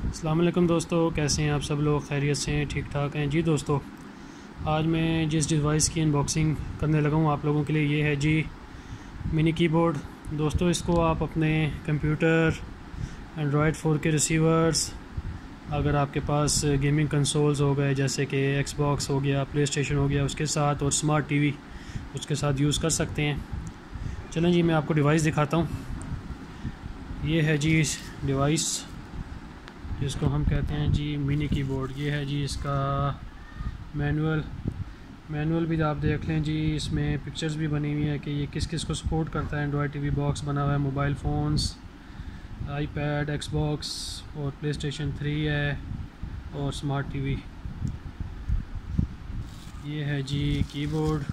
अस्सलाम वालेकुम दोस्तों, कैसे हैं आप सब लोग? खैरियत से हैं, ठीक ठाक हैं जी। दोस्तों, आज मैं जिस डिवाइस की अनबॉक्सिंग करने लगा हूँ आप लोगों के लिए, ये है जी मिनी कीबोर्ड। दोस्तों, इसको आप अपने कंप्यूटर, एंड्रॉयड 4 के रिसीवर्स, अगर आपके पास गेमिंग कंसोल्स हो गए जैसे कि एक्सबॉक्स हो गया, प्ले स्टेशन हो गया, उसके साथ और स्मार्ट टीवी उसके साथ यूज़ कर सकते हैं। चलें जी, मैं आपको डिवाइस दिखाता हूँ। ये है जी डिवाइस जिसको हम कहते हैं जी मिनी कीबोर्ड। ये है जी इसका मैनुअल भी आप देख लें जी। इसमें पिक्चर्स भी बनी हुई है कि ये किस किस को सपोर्ट करता है। एंड्रॉयड टीवी बॉक्स बना हुआ है, मोबाइल फ़ोन्स, आईपैड, एक्सबॉक्स और प्ले स्टेशन 3 है और स्मार्ट टीवी। ये है जी कीबोर्ड।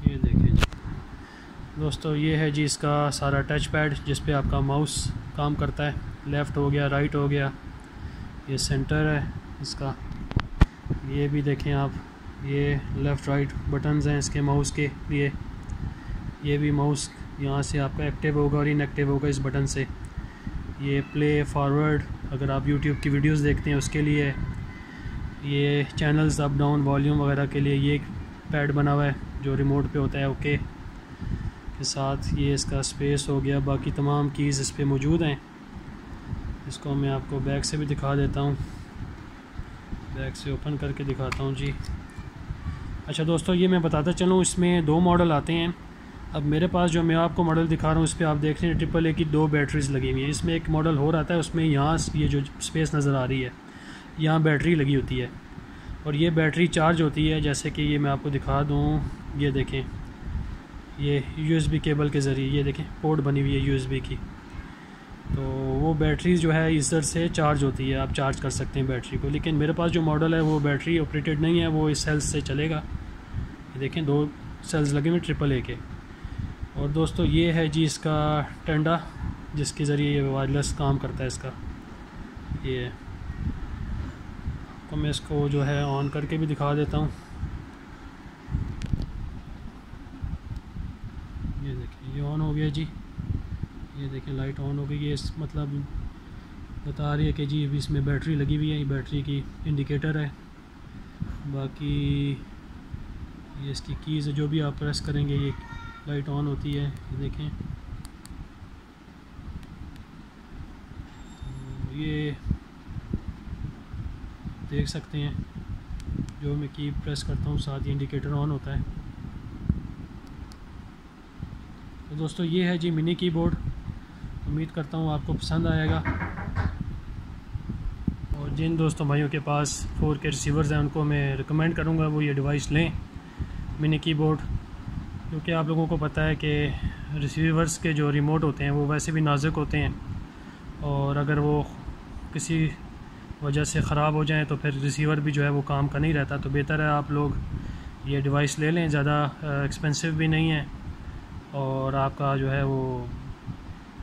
ये देखिए जी दोस्तों, ये है जी इसका सारा टच पैड जिस पे आपका माउस काम करता है। लेफ़्ट हो गया, राइट हो गया, ये सेंटर है इसका। ये भी देखें आप, ये लेफ़्ट राइट बटन्स हैं इसके माउस के लिए। ये भी माउस यहाँ से आपका एक्टिव होगा और इनएक्टिव होगा इस बटन से। ये प्ले फॉरवर्ड, अगर आप यूट्यूब की वीडियोस देखते हैं उसके लिए। ये चैनल्स अप डाउन वॉल्यूम वगैरह के लिए ये पैड बना हुआ है जो रिमोट पे होता है। ओके के साथ ये इसका स्पेस हो गया। बाकी तमाम कीज़ इस पे मौजूद हैं। इसको मैं आपको बैक से भी दिखा देता हूँ, बैक से ओपन करके दिखाता हूँ जी। अच्छा दोस्तों, ये मैं बताता चलूँ, इसमें 2 मॉडल आते हैं। अब मेरे पास जो मैं आपको मॉडल दिखा रहा हूँ, इस पर आप देख रहे हैं AAA की 2 बैटरीज़ लगी हुई हैं। इसमें एक मॉडल हो रहा है, उसमें यहाँ ये जो स्पेस नज़र आ रही है, यहाँ बैटरी लगी होती है और ये बैटरी चार्ज होती है। जैसे कि ये मैं आपको दिखा दूँ, ये देखें, ये USB केबल के ज़रिए, ये देखें पोर्ट बनी हुई है USB की। तो वो बैटरी जो है इधर से चार्ज होती है, आप चार्ज कर सकते हैं बैटरी को। लेकिन मेरे पास जो मॉडल है वो बैटरी ऑपरेटेड नहीं है, वो इस सेल्स से चलेगा। ये देखें 2 सेल्स लगे हुए AAA के। और दोस्तों, ये है जी इसका टेंडा जिसके ज़रिए ये वायरलेस काम करता है इसका। ये है, तो मैं इसको जो है ऑन करके भी दिखा देता हूँ। ये देखिए, ये ऑन हो गया जी। ये देखें लाइट ऑन हो गई। ये मतलब बता रही है कि जी अभी इसमें बैटरी लगी हुई है, ये बैटरी की इंडिकेटर है। बाकी ये इसकी कीज़ जो भी आप प्रेस करेंगे ये लाइट ऑन होती है। ये देखें, तो ये देख सकते हैं जो मैं की प्रेस करता हूँ साथ ही इंडिकेटर ऑन होता है। तो दोस्तों, ये है जी मिनी कीबोर्ड। उम्मीद करता हूँ आपको पसंद आएगा। और जिन दोस्तों भाइयों के पास 4 के रिसीवर्स हैं उनको मैं रिकमेंड करूँगा वो ये डिवाइस लें, मिनी कीबोर्ड। क्योंकि आप लोगों को पता है कि रिसीवर्स के जो रिमोट होते हैं वो वैसे भी नाजुक होते हैं और अगर वो किसी वजह से ख़राब हो जाएं तो फिर रिसीवर भी जो है वो काम का नहीं रहता। तो बेहतर है आप लोग ये डिवाइस ले लें, ज़्यादा एक्सपेंसिव भी नहीं है और आपका जो है वो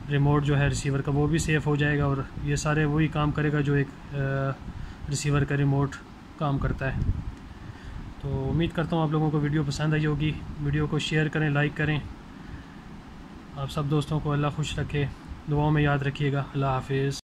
रिमोट जो है रिसीवर का वो भी सेफ़ हो जाएगा और ये सारे वही काम करेगा जो एक रिसीवर का रिमोट काम करता है। तो उम्मीद करता हूँ आप लोगों को वीडियो पसंद आई होगी। वीडियो को शेयर करें, लाइक करें। आप सब दोस्तों को अल्लाह खुश रखे, दुआओं में याद रखिएगा। अल्लाह हाफिज़।